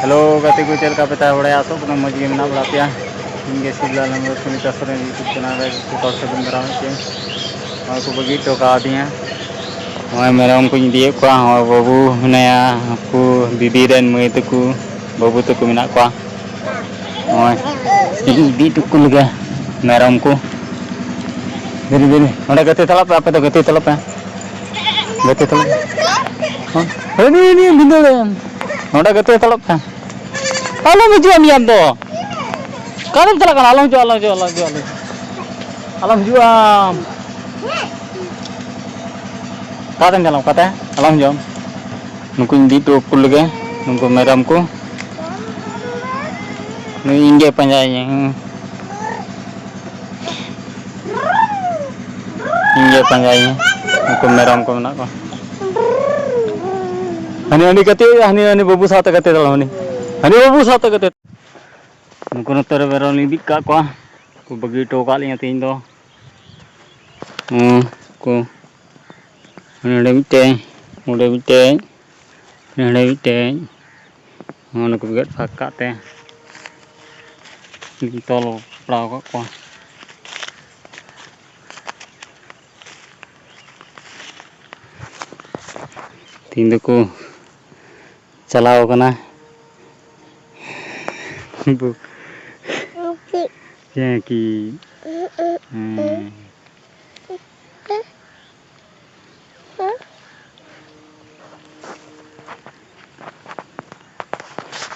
Hello गति को चल का पता बड़ा आसो को मज गे मेना बड़ा पे इनगे Shivlal number Sunita Soren YouTube channel रे को सगुन दाराम के और को बगी टोका दिया हमारे मेरम को दिए को बाबू नया को दीदी रेन मई तको बाबू तको मेना को इदी टुकु लगे मेरम को धीरे धीरे ओंडे गति तला पे आपे तो गति तला पे गति तला ini bener ओंडे गति तला पे आलो मुझे मियाम दो कालम चला kan alam jo alam juam katen jalan kata alam jom nungku di tukul lagi nungku meram ko nu inge panjangnya nungku meram ko nak ko hani kate hani babu sate kate dalam hani babu sate kate nungku noter beron libik ka ko bagi toka linya tin do ko nade bite nungku bigat fakka te tol plau ko tin do ko चलाओ कना कि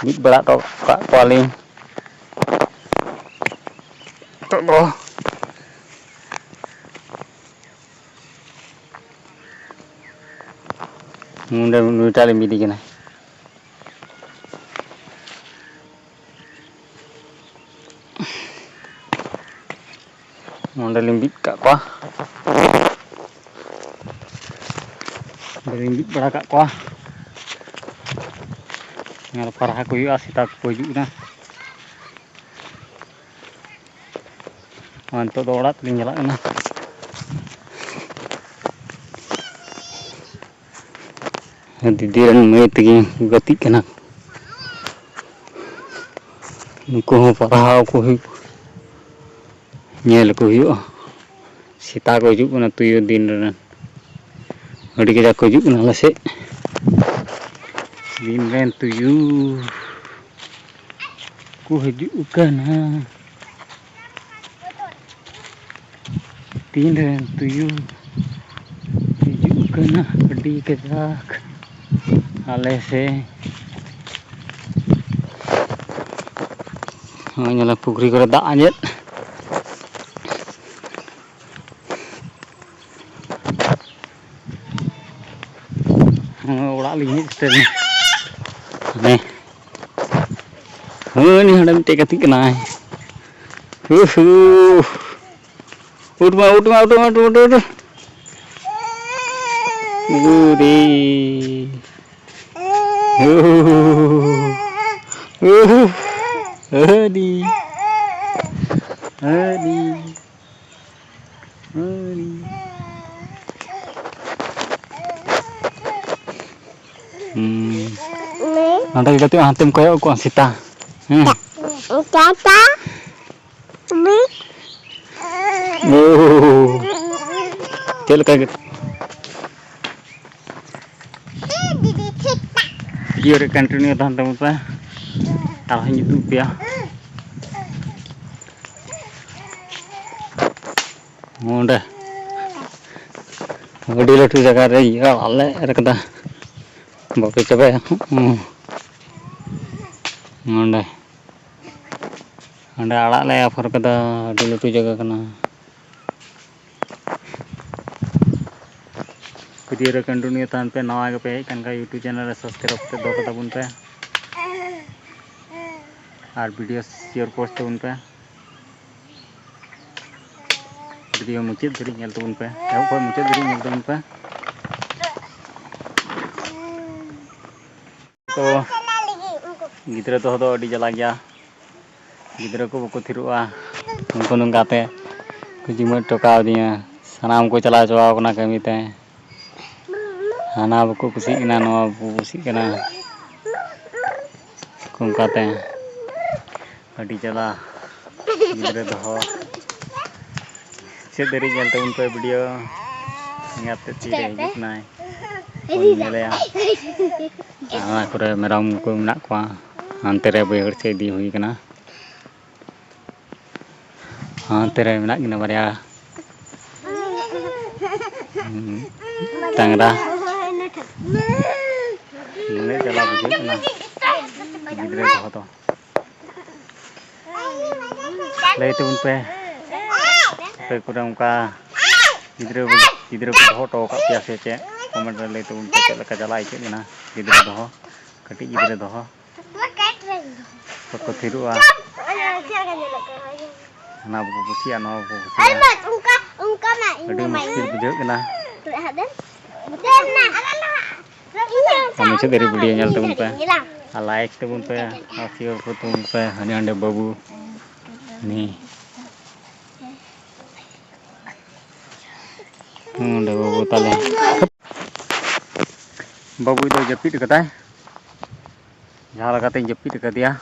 बीच बड़ा तो पालिंग तो दो मुंडे नुटाले मिली कना Onda limbit kak kwa limbit bड़ा kak kwa ngal parah ko yu asita ko ju na anto dorat ling nyala na didiran me tegi gati kana nuko parah ko hu nyel ko hu sita ko ju na tuyo din ran adi ke ko ju na lase din ren tuyu ko hiju kana din ren tuyu hiju kana adi ke jak ale se nyala pugri kore dak anjet orang lihat seterusnya, ini ada minta ketik kena, udah, nanti kita hantem koyo ko sita tata mi chel ka ये continue था हम पे ताला YouTube पे Monday बड़ी लटू जगह रे ये वाले रखदा बाकी चबे मोंडे अंडे आड़ा ले आफर कदा बड़ी लटू जगह कना वीडियो कंटिन्यू तान पे नवा के पे कनका YouTube चैनल रे सब्सक्राइब पे दो कदा बुन पे और वीडियो शेयर पोस्ट उन पे वीडियो मुचित धरी नेल तुन पे एहो को मुचित धरी नेल तुन पे तो गिद्रा तो हदो अडी जला गया गिद्रा को बको थिरुआ उनको नंगाते कुजिम टोका दिया सनाम को चला चवा कना कमीते हाना बको कुसी कना नो कुसी कना कुंकाते अड़ी चला गिद्रे दहो चेक दरी जल तबन पे वीडियो इंगाते तीरे हिजुक नाय नेलेया आना करे मेरम को मेना को हानते रे बैहर से इदी हुई कना हानते रे मेना किना बारया डांगरा ने चला बुझे कना गिद्रे दहो तो लay तबन पे कुदा उनका गिद्रे को दहो तो का पिया से चे कमेंट रे लay तबन पे चेक लका चला इचे कना गिद्रे दहो कटी गिद्रे दहो को थिरुआ ना बु कुसिया ना बु कुसिया अड़ी मुश्किल बुझे कना मुझे तेरी वीडियो nyal तबन पे लाइक तबन पे और शेयर को तबन पे हने हंडे बाबू नी हंडे बाबू ताले बाबू तो जपिट कताय जहाँ लगाते जपिट कदिया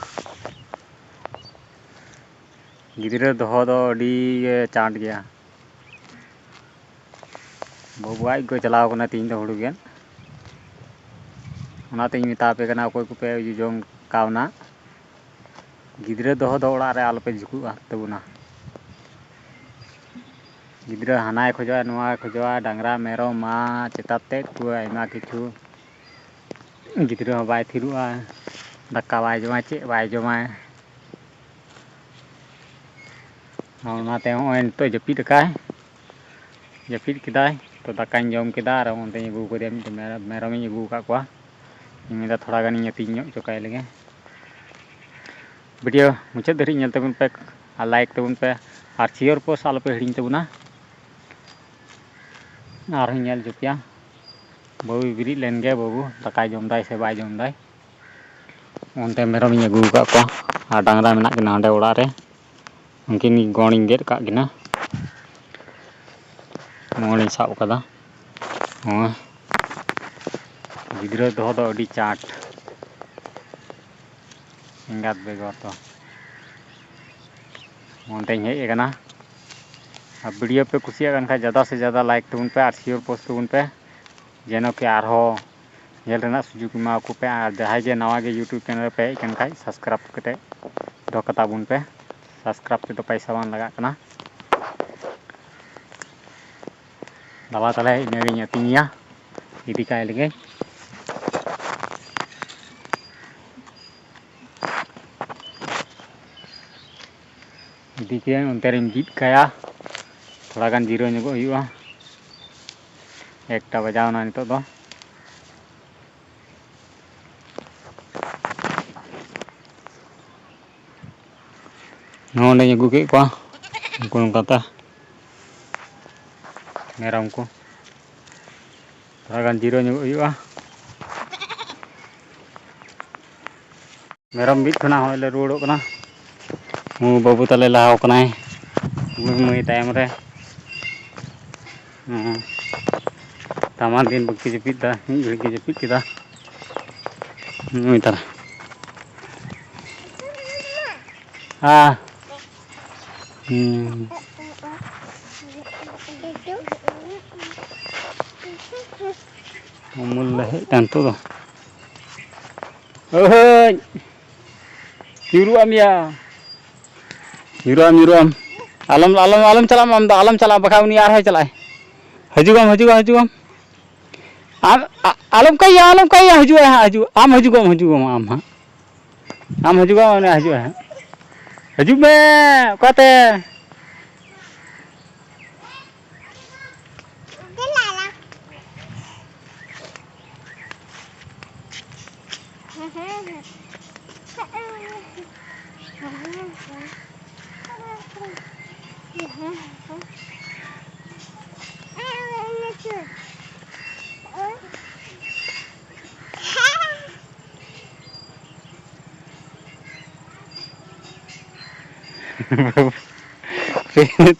गिद्रे दहो दो अड़ी चाट गया बाबू आज को चलाव कना तीन दो हुडू गेन ओनाते मिता पे कना कोई को पे जोंग कावना गिद्रे दहो दो ओड़ा रे आलपे झुकुआ तबुना गिद्रे हानाय खोजा नोआ खोजा डांगरा मेरो मा चेताते को आइमा किछु गिद्रे हो बाय थिरुआ दक्का बाय जमा चे बाय जमा ओनाते होय तो जपिट काय जपिट किदाय तो दक्काኝ जम किदा आर ओनते अगू कदिया मिट मेरम अगू का को इमिदा थोड़ा गानी यतिñ ñok चकाय लगे वीडियो मुझे धरी ñel तबन पे और लाइक तबन पे और शेयर पोस्ट आलो पे हिडिñ तबना और ñel जुपिया बाबू बिरी लेन गे बाबू दकाय जम दाय से बाय जम दाय ओनते मेरम अगू का को और डांगरा मेना किना हंडे ओड़ा रे उनकिन गणिñ गेद का किना मोड़ी साब कदा हां गिद्रे दहो दो अड़ी चाट इंगात बेगर तो ओनते हेज कना वीडियो पे कुसिया कन खा ज़्यादा से ज़्यादा लाइक तबन पे और शेयर पोस्ट तबन पे जेनो के आरो नेल रेना सुजुग मा को पे और जहाय जे नवा गे यूट्यूब चैनल पे कन खा सब्सक्राइब कते दो कता बुन पे सब्सक्राइब पे तो पैसा बान लगा कना दवा तले इनेगी यतिñया इदी काय लगे इदी के उनते रिम जीत काया थोड़ा गान जीरो ñगो हुआ एकटा बजावना नितो दो नोंडे अगू के को उनको कता मेरम को थोड़ा गान जीरो ñगो हुआ मेरम बीच खना होले रुड़ो कना मु बाबू तले लाव कनाय मुई टाइम रे तामान दिन बक्की जपित दा घड़ी के जपित किदा मुई तारा हां मुल लहे tanto do ओय युरुआम आलम चला आम दा आलम चला बखा उनी यार है चलाए हजुगम आलम कहिया हजु आम हजुगम आम हां आम हजुगम ने हजु में कते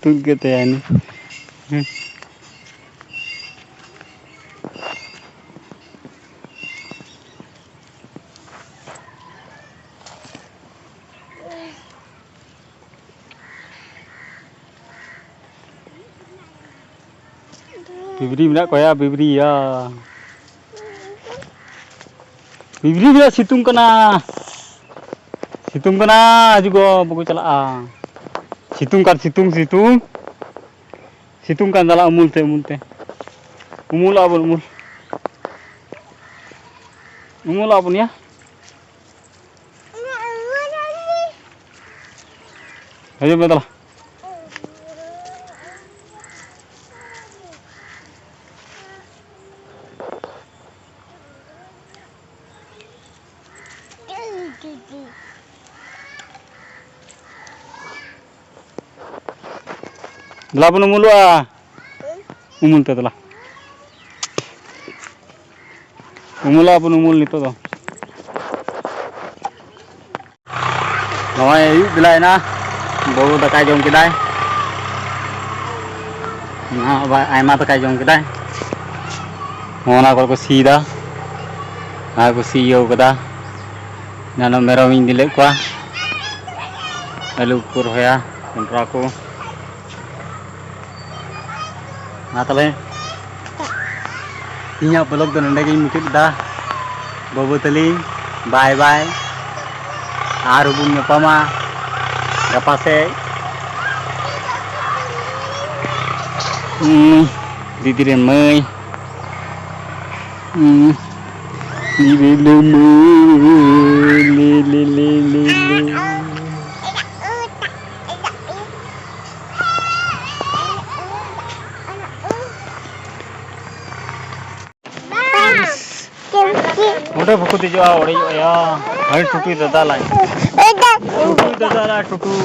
तुम कहते हैं Bibri mina ko ya, bibri ya. Bibri mina situng kena. Situng kena juga buku celaka. Situng kan situng. Situng kan dalam umul teh. Umul apa umul? Umul apa ya? Ayo betul. Belah pun umul ah. Umul teh telah. Umul apa umul itu toh. Nói belah na. Bố ta cai dùng cái đây và ai mà ta cai dùng cái đây mana kalau si dah aku si yo kada nano mero min dilek kwa lalu kur ya kontra ko atale inya blog dan lagi mukit dah bobo tali bye bye arubung nyapama Kapase Didi dan Mei Didi dan Mei Le Udah buku dijual, udah ya. Hari tutu itu dah lah. Tutu itu dah lah tutu.